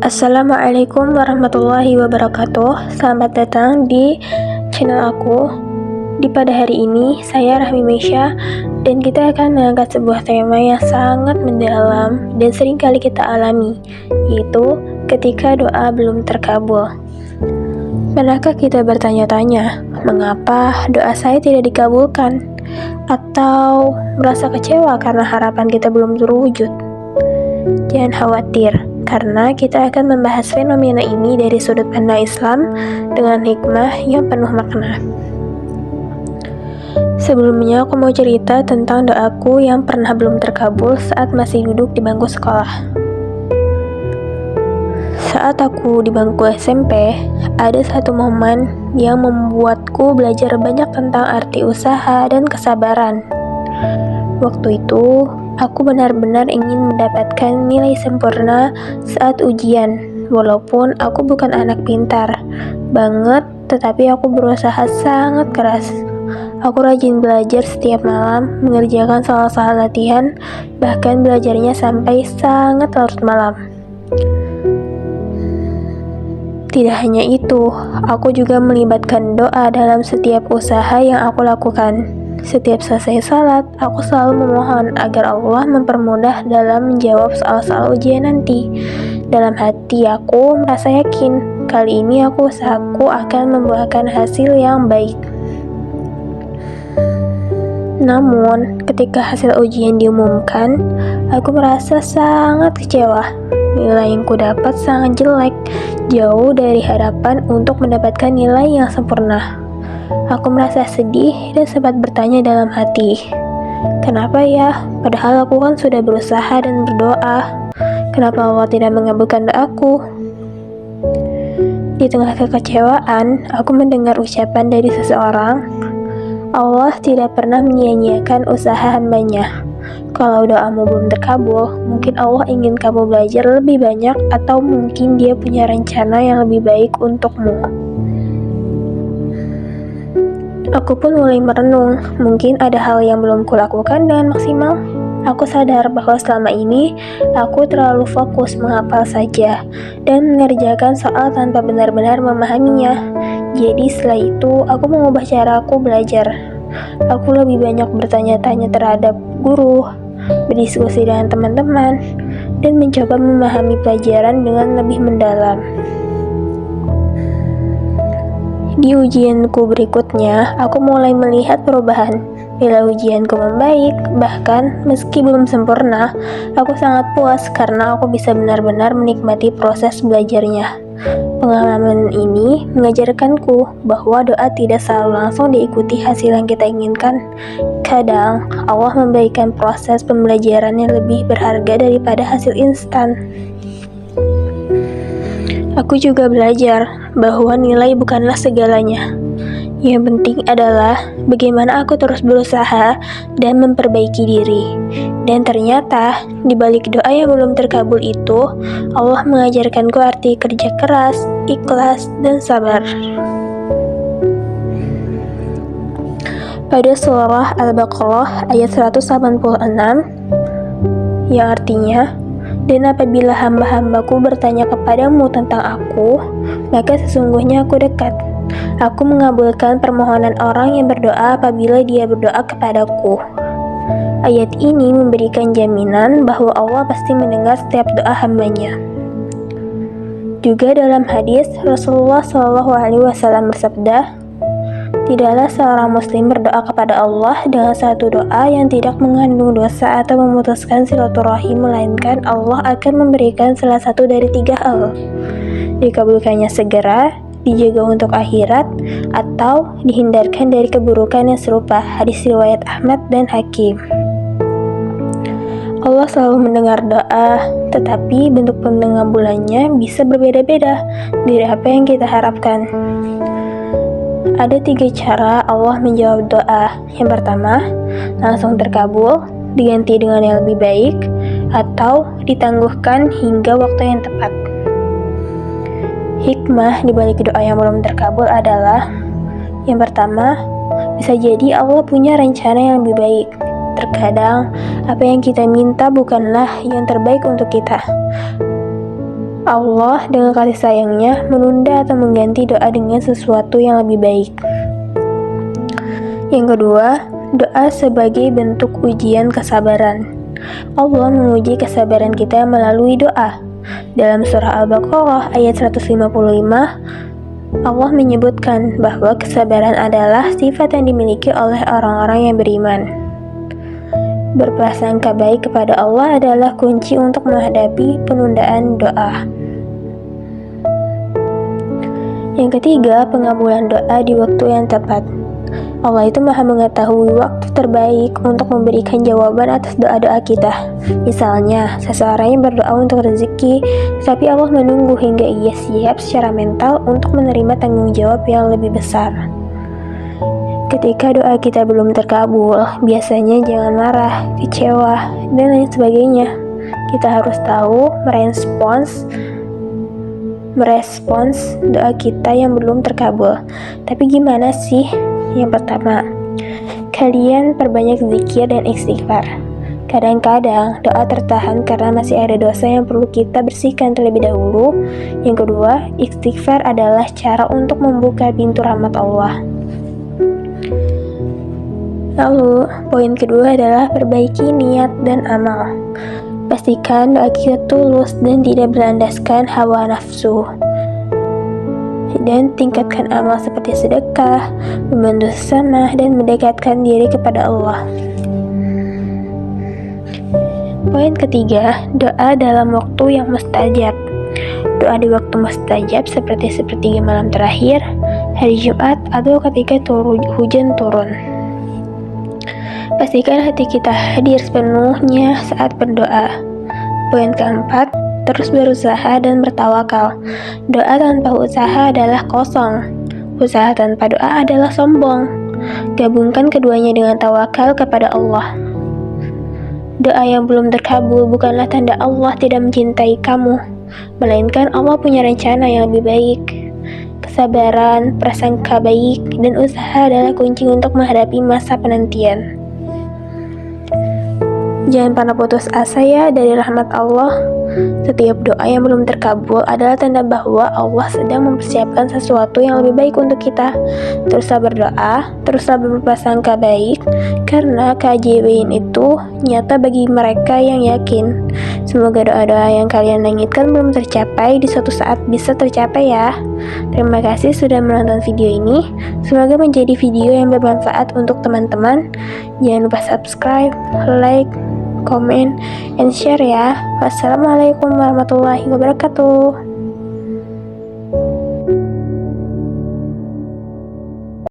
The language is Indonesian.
Assalamualaikum warahmatullahi wabarakatuh. Selamat datang di channel aku. Pada hari ini, saya Rahmi Mesya dan kita akan mengangkat sebuah tema yang sangat mendalam dan sering kali kita alami, yaitu ketika doa belum terkabul. Pernahkah kita bertanya-tanya, mengapa doa saya tidak dikabulkan? Atau merasa kecewa karena harapan kita belum terwujud? Jangan khawatir, karena kita akan membahas fenomena ini dari sudut pandang Islam dengan hikmah yang penuh makna. Sebelumnya, aku mau cerita tentang doaku yang pernah belum terkabul saat masih duduk di bangku sekolah. Saat aku di bangku SMP, ada satu momen yang membuatku belajar banyak tentang arti usaha dan kesabaran. Waktu itu, aku benar-benar ingin mendapatkan nilai sempurna saat ujian, walaupun aku bukan anak pintar banget, tetapi aku berusaha sangat keras. Aku rajin belajar setiap malam, mengerjakan soal-soal latihan, bahkan belajarnya sampai sangat larut malam. Tidak hanya itu, aku juga melibatkan doa dalam setiap usaha yang aku lakukan. Setiap selesai salat, aku selalu memohon agar Allah mempermudah dalam menjawab soal-soal ujian nanti. Dalam hati aku merasa yakin, kali ini usahaku akan membuahkan hasil yang baik. Namun, ketika hasil ujian diumumkan, aku merasa sangat kecewa. Nilai yang kudapat sangat jelek, jauh dari harapan untuk mendapatkan nilai yang sempurna. Aku merasa sedih dan sempat bertanya dalam hati, kenapa ya? Padahal aku kan sudah berusaha dan berdoa. Kenapa Allah tidak mengabulkan doaku? Di tengah kekecewaan, aku mendengar ucapan dari seseorang, Allah tidak pernah menyia-nyiakan usaha hambanya. Kalau doamu belum terkabul, mungkin Allah ingin kamu belajar lebih banyak, atau mungkin Dia punya rencana yang lebih baik untukmu. Aku pun mulai merenung, mungkin ada hal yang belum kulakukan dengan maksimal. Aku sadar bahwa selama ini aku terlalu fokus menghafal saja dan mengerjakan soal tanpa benar-benar memahaminya. Jadi setelah itu aku mengubah cara aku belajar. Aku lebih banyak bertanya-tanya terhadap guru, berdiskusi dengan teman-teman, dan mencoba memahami pelajaran dengan lebih mendalam. Di ujianku berikutnya, aku mulai melihat perubahan. Bila ujianku membaik, bahkan meski belum sempurna, aku sangat puas karena aku bisa benar-benar menikmati proses belajarnya. Pengalaman ini mengajarkanku bahwa doa tidak selalu langsung diikuti hasil yang kita inginkan. Kadang, Allah memberikan proses pembelajaran yang lebih berharga daripada hasil instan. Aku juga belajar bahwa nilai bukanlah segalanya. Yang penting adalah bagaimana aku terus berusaha dan memperbaiki diri. Dan ternyata, di balik doa yang belum terkabul itu, Allah mengajarkanku arti kerja keras, ikhlas, dan sabar. Pada surah Al-Baqarah ayat 186, yang artinya, dan apabila hamba-hambaku bertanya kepadamu tentang aku, maka sesungguhnya aku dekat. Aku mengabulkan permohonan orang yang berdoa apabila dia berdoa kepadaku. Ayat ini memberikan jaminan bahwa Allah pasti mendengar setiap doa hambanya. Juga dalam hadis, Rasulullah SAW bersabda, tidaklah seorang muslim berdoa kepada Allah dengan satu doa yang tidak mengandung dosa atau memutuskan silaturahim, melainkan Allah akan memberikan salah satu dari 3 hal. Dikabulkannya segera, dijaga untuk akhirat, atau dihindarkan dari keburukan yang serupa. Hadis riwayat Ahmad dan Hakim. Allah selalu mendengar doa, tetapi bentuk pengabulannya bisa berbeda-beda dari apa yang kita harapkan. Ada 3 cara Allah menjawab doa. Yang pertama, langsung terkabul, diganti dengan yang lebih baik, atau ditangguhkan hingga waktu yang tepat. Hikmah di balik doa yang belum terkabul adalah, yang pertama, bisa jadi Allah punya rencana yang lebih baik. Terkadang, apa yang kita minta bukanlah yang terbaik untuk kita. Allah dengan kasih sayangnya menunda atau mengganti doa dengan sesuatu yang lebih baik. Yang kedua, doa sebagai bentuk ujian kesabaran. Allah menguji kesabaran kita melalui doa. Dalam surah Al-Baqarah ayat 155, Allah menyebutkan bahwa kesabaran adalah sifat yang dimiliki oleh orang-orang yang beriman. Berprasangka baik kepada Allah adalah kunci untuk menghadapi penundaan doa. Yang ketiga, pengabulan doa di waktu yang tepat. Allah itu maha mengetahui waktu terbaik untuk memberikan jawaban atas doa-doa kita. Misalnya, seseorang yang berdoa untuk rezeki, tapi Allah menunggu hingga ia siap secara mental untuk menerima tanggung jawab yang lebih besar. Ketika doa kita belum terkabul, biasanya jangan marah, kecewa, dan lain sebagainya. Kita harus tahu merespons doa kita yang belum terkabul. Tapi gimana sih? Yang pertama, kalian perbanyak zikir dan istighfar. Kadang-kadang doa tertahan karena masih ada dosa yang perlu kita bersihkan terlebih dahulu. Yang kedua, istighfar adalah cara untuk membuka pintu rahmat Allah. Lalu, poin kedua adalah perbaiki niat dan amal. Pastikan doa kita tulus dan tidak berlandaskan hawa nafsu. Dan tingkatkan amal seperti sedekah, membantu sesama, dan mendekatkan diri kepada Allah. Poin ketiga, doa dalam waktu yang mustajab. Doa di waktu mustajab seperti sepertiga malam terakhir, hari Jumat, atau ketika hujan turun. Pastikan hati kita hadir sepenuhnya saat berdoa. Poin keempat, terus berusaha dan bertawakal. Doa tanpa usaha adalah kosong. Usaha tanpa doa adalah sombong. Gabungkan keduanya dengan tawakal kepada Allah. Doa yang belum terkabul bukanlah tanda Allah tidak mencintai kamu, melainkan Allah punya rencana yang lebih baik. Kesabaran, prasangka baik, dan usaha adalah kunci untuk menghadapi masa penantian. Jangan pernah putus asa ya dari rahmat Allah. Setiap doa yang belum terkabul adalah tanda bahwa Allah sedang mempersiapkan sesuatu yang lebih baik untuk kita. Teruslah berdoa, teruslah berprasangka baik, karena keajaiban itu nyata bagi mereka yang yakin. Semoga doa-doa yang kalian langitkan belum tercapai di suatu saat bisa tercapai ya. Terima kasih sudah menonton video ini. Semoga menjadi video yang bermanfaat untuk teman-teman. Jangan lupa subscribe, like, komen, and share ya. Wassalamualaikum warahmatullahi wabarakatuh.